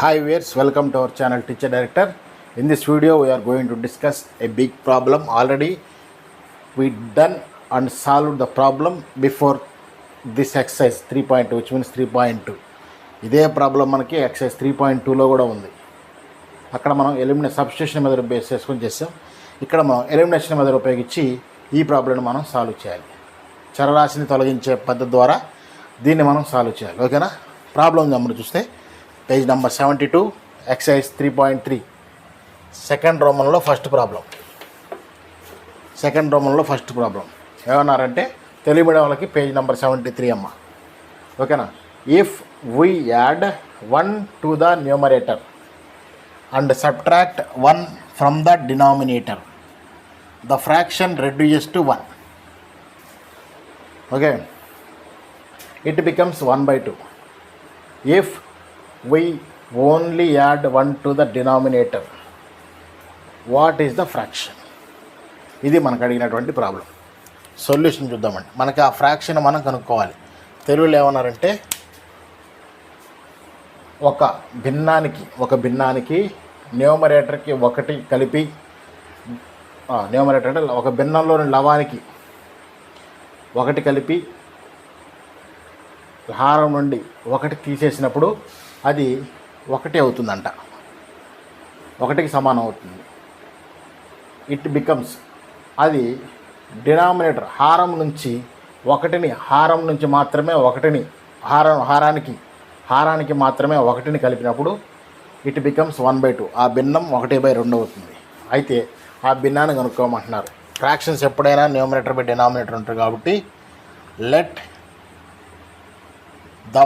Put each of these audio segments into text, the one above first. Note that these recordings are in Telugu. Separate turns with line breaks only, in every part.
Hi viewers, welcome to our channel Teacher Director. In this video we are going to discuss a big problem. Already we done and solved the problem before this exercise 3.2, which means 3.2. ఇదే ప్రాబ్లం మనకి ఎక్సైజ్ 3.2లో కూడా ఉంది. అక్కడ మనం సబ్స్టిట్యూషన్ మెథడ్ బేస్ చేసుకొని చేస్తాం. ఇక్కడ మనం ఎలిమినేషన్ మెథడ్ ఉపయోగించి ఈ ప్రాబ్లంని మనం సాల్వ్ చేయాలి. చరరాశిని తొలగించే పద్ధతి ద్వారా దీన్ని మనం సాల్వ్ చేయాలి. ఓకేనా? ప్రాబ్లం నెంబర్ చూస్తే పేజ్ నెంబర్ 72, ఎక్సైజ్ 3.3, సెకండ్ రోమన్లో ఫస్ట్ ప్రాబ్లం. ఏమన్నారంటే తెలుగు మీడియం వాళ్ళకి పేజ్ నెంబర్ 73 అమ్మ. ఓకేనా? If we add 1 to the numerator and subtract 1 from the denominator, the fraction reduces to 1. Okay, it becomes 1/2. If we only add 1 to the denominator, what is the fraction? ఇది మనకు అడిగినటువంటి ప్రాబ్లం. సొల్యూషన్ చూద్దామండి. మనకి ఆ ఫ్రాక్షన్ మనం కనుక్కోవాలి. తెలుగులో ఏమన్నారంటే ఒక భిన్నానికి న్యూమరేటర్కి ఒకటి కలిపి, న్యూమరేటర్ అంటే ఒక భిన్నంలోని లవానికి ఒకటి కలిపి హారం నుండి ఒకటి తీసేసినప్పుడు అది ఒకటి అవుతుందంట, ఒకటికి సమానం అవుతుంది. ఇట్ బికమ్స్, అది డినామినేటర్ హారం నుంచి మాత్రమే ఒకటిని హారానికి మాత్రమే ఒకటిని కలిపినప్పుడు ఇట్ బికమ్స్ 1/2. ఆ భిన్నం 1/2 అవుతుంది. అయితే ఆ భిన్నాన్ని కనుక్కోమంటున్నారు. ఫ్రాక్షన్స్ ఎప్పుడైనా న్యూమరేటర్ బై డినామినేటర్ ఉంటారు కాబట్టి let the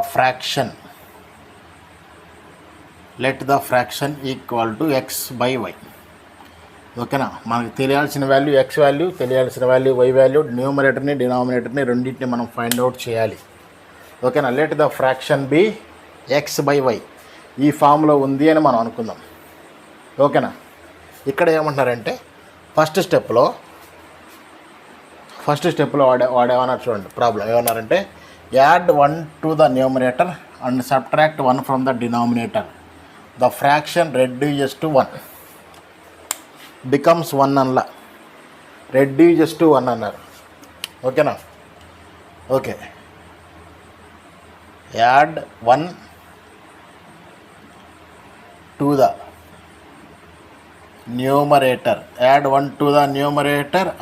fraction equal to x by y. ఓకేనా? మనకు తెలియాల్సిన వాల్యూ x వాల్యూ, తెలియాల్సిన వాల్యూ y వాల్యూ, న్యూమరేటర్ని డినామినేటర్ని రెండింటిని మనం ఫైండ్ అవుట్ చేయాలి. ఓకేనా? Let the fraction be x by y. ఈ ఫామ్లో ఉంది అని మనం అనుకుందాం. ఓకేనా? ఇక్కడ ఏమంటున్నారంటే ఫస్ట్ స్టెప్లో వాడేమన్నారు చూడండి. ప్రాబ్లం ఏమన్నారంటే add 1 to the numerator and subtract 1 from the denominator, the fraction reduces to 1. becomes 1 అనలా, reduces to 1 అన్నారు. ఓకేనా? Okay, add 1 to the numerator, and subtract 1 from the denominator,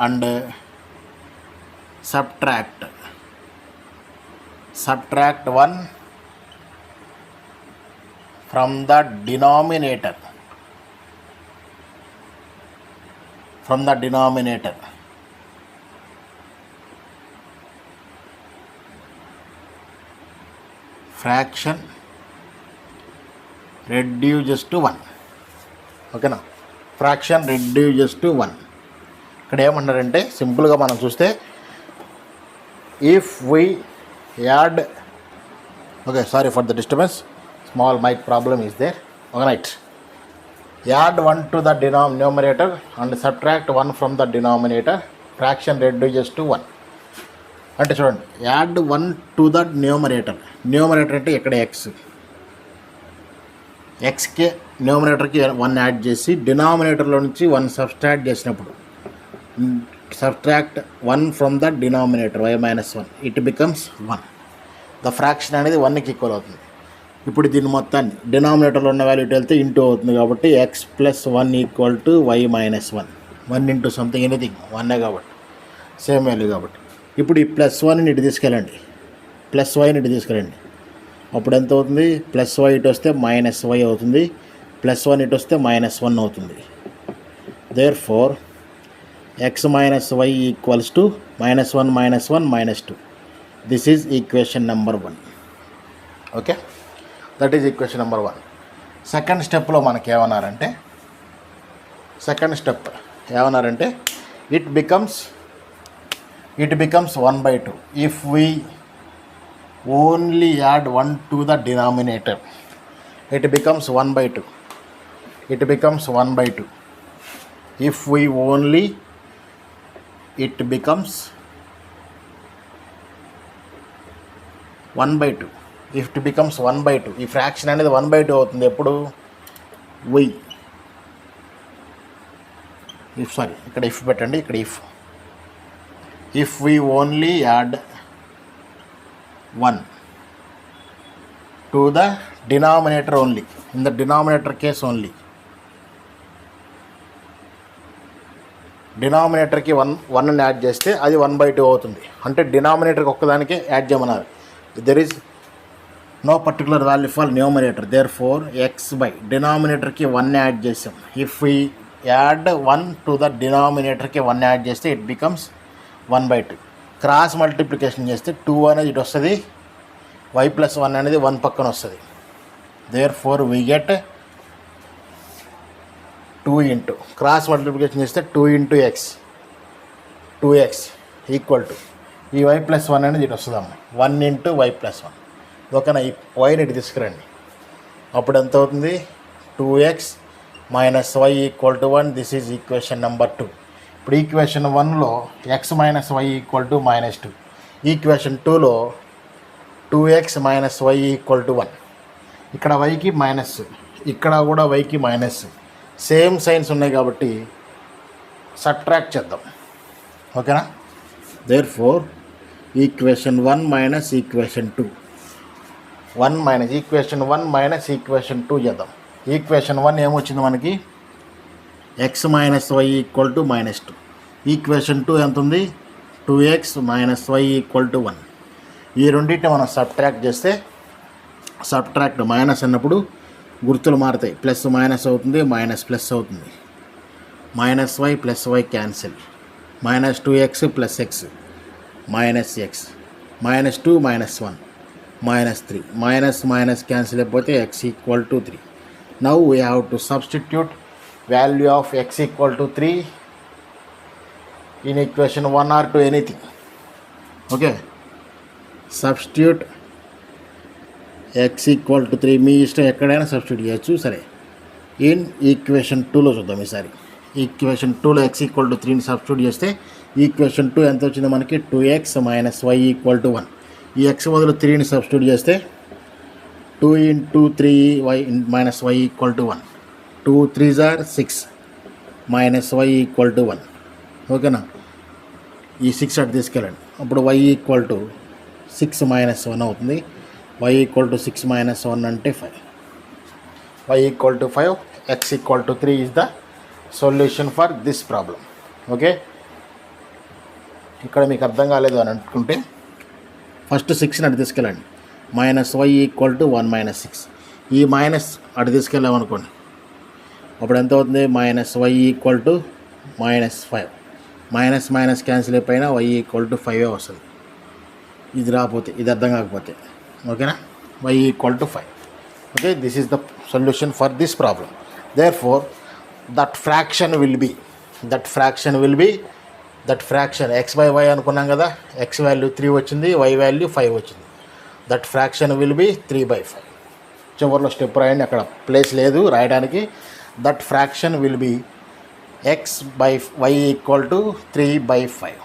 fraction reduces to 1. ఓకేనా? Fraction reduces to 1. ఇక్కడ ఏమంటారంటే సింపుల్గా మనం చూస్తే if we add, okay, sorry for the disturbance, small mic problem is there. Alright, add 1 to the numerator and subtract 1 from the denominator, fraction reduces to 1. అంటే చూడండి, యాడ్ 1 to the న్యూమరేటర్ అంటే ఇక్కడ ఎక్స్కి న్యూమరేటర్కి 1 యాడ్ చేసి డినామినేటర్లో నుంచి 1 సబ్ట్రాక్ట్ చేసినప్పుడు, subtract 1 from the denominator y minus 1, it becomes 1. The fraction అనేది 1కి ఈక్వల్ అవుతుంది. ఇప్పుడు దీని మొత్తాన్ని డినామినేటర్లో ఉన్న వాల్యూ వెళ్తే ఇంటూ అవుతుంది కాబట్టి x + 1 equal to y minus 1. 1 into something anything 1 కాబట్టి సేమ్ వాల్యూ కాబట్టి ఇప్పుడు ఈ +1ని ఇటు తీసుకెళ్ళండి, +y ఇటు తీసుకెళ్ళండి. అప్పుడు ఎంత అవుతుంది? +y ఇటు వస్తే -y అవుతుంది, +1 ఇటు వస్తే -1 అవుతుంది. Therefore x minus y equals to -1 -1 -2. This is equation number 1. Okay, that is equation number 1. Second స్టెప్లో మనకి ఏమన్నారంటే it becomes 1/2. if we only add 1 to the denominator, it becomes 1/2. if we only, it becomes 1/2. If it becomes 1/2. ఈ ఫ్రాక్షన్ అనేది 1/2 అవుతుంది ఎప్పుడు వై ఇక్కడ ఇఫ్ పెట్టండి, ఇక్కడ if we only add 1 to the denominator only, in the denominator case only. డినామినేటర్కి 1 యాడ్ చేస్తే అది 1/2 అవుతుంది. అంటే డినామినేటర్కి ఒక్కదానికే యాడ్ చేయమన్నారు. There is no particular value for numerator, therefore X by డినామినేటర్కి 1 యాడ్ చేసాం. If we add 1 to the డినామినేటర్కి 1 యాడ్ చేస్తే ఇట్ బికమ్స్ 1/2. క్రాస్ మల్టిప్లికేషన్ చేస్తే 2 అనేది ఇటు వస్తుంది, y+1 అనేది 1 పక్కన వస్తుంది. Therefore we get 2 into cross multiplication చేస్తే 2 into X, 2x equal to ఈ y+1 అనేది ఇటు వస్తుందమ్మ, 1 ఇంటూ y+1. ఓకేనా? ఈ వైని ఇటు తీసుకురండి, అప్పుడు ఎంత అవుతుంది? 2x minus y equal to 1. This is equation number 2. ఇప్పుడు ఈక్వేషన్ 1లో x minus y equal to -2, equation 2లో 2x minus y equal to 1. ఇక్కడ వైకి మైనస్, ఇక్కడ కూడా వైకి మైనస్, సేమ్ సైన్స్ ఉన్నాయి కాబట్టి సబ్ట్రాక్ట్ చేద్దాం. ఓకేనా? Therefore equation 1 minus equation 2, 1 minus equation 1 minus equation 2 చేద్దాం. ఈక్వేషన్ 1 ఏమొచ్చింది మనకి? X minus y equal to -2. Equation 2 ఎంత ఉంది? 2x minus y equal to 1. ఈ రెండింటిని మనం సబ్ట్రాక్ట్ చేస్తే, సబ్ట్రాక్ట్ మైనస్ అన్నప్పుడు గుర్తులు మారుతాయి, ప్లస్ మైనస్ అవుతుంది, మైనస్ ప్లస్ అవుతుంది. -y plus y cancel, -2x plus x minus x, -2 -1 -3, minus cancel అయిపోతే x equal to 3. Now we have to substitute value of x equal to 3 in equation 1 or 2, anything. Okay, substitute x equal to 3, మీ ఇష్టం ఎక్కడైనా సబ్స్టిట్యూట్ చేయొచ్చు. సరే, ఇన్ ఈక్వేషన్ 2లో చూద్దాం ఈసారి. ఈక్వేషన్ 2లో x ఈక్వల్ టు 3ని సబ్స్టిట్యూట్ చేస్తే ఈక్వేషన్ 2 ఎంత వచ్చింది మనకి? 2x minus y equal to 1. ఈ x బదులు 3ని సబ్స్టిట్యూట్ చేస్తే 2 into 3y minus y equal to 1. 2 3s are 6 minus y equal to 1. ఓకేనా? ఈ 6 అటు తీసుకెళ్ళండి, అప్పుడు y ఈక్వల్ టు 6 మైనస్ 1 అవుతుంది. y ఈక్వల్ టు 6 మైనస్ 1 అంటే 5. y equal to 5, x equal to 3 is the solution for this problem. Okay, ఇక్కడ మీకు అర్థం కాలేదు అని అనుకుంటే ఫస్ట్ 6ని అటు తీసుకెళ్ళండి, -y ఈక్వల్ టు 1 మైనస్ 6. ఈ మైనస్ అటు తీసుకెళ్ళామనుకోండి, అప్పుడు ఎంత అవుతుంది? -y equal to -5. Minus cancel అయిపోయినా y ఈక్వల్ టు 5 వస్తుంది. ఇది రాకపోతే, ఇది అర్థం కాకపోతే. ఓకేనా? y equal to 5. Okay, this is the solution for this problem. Therefore that fraction will be that fraction x/y అనుకున్నాం కదా, x వాల్యూ 3 వచ్చింది, y వాల్యూ 5 వచ్చింది. That fraction will B 3/5. చివరిలో స్టెప్ రాయండి, అక్కడ ప్లేస్ లేదు రాయడానికి. That fraction will B x/y equal to 3/5.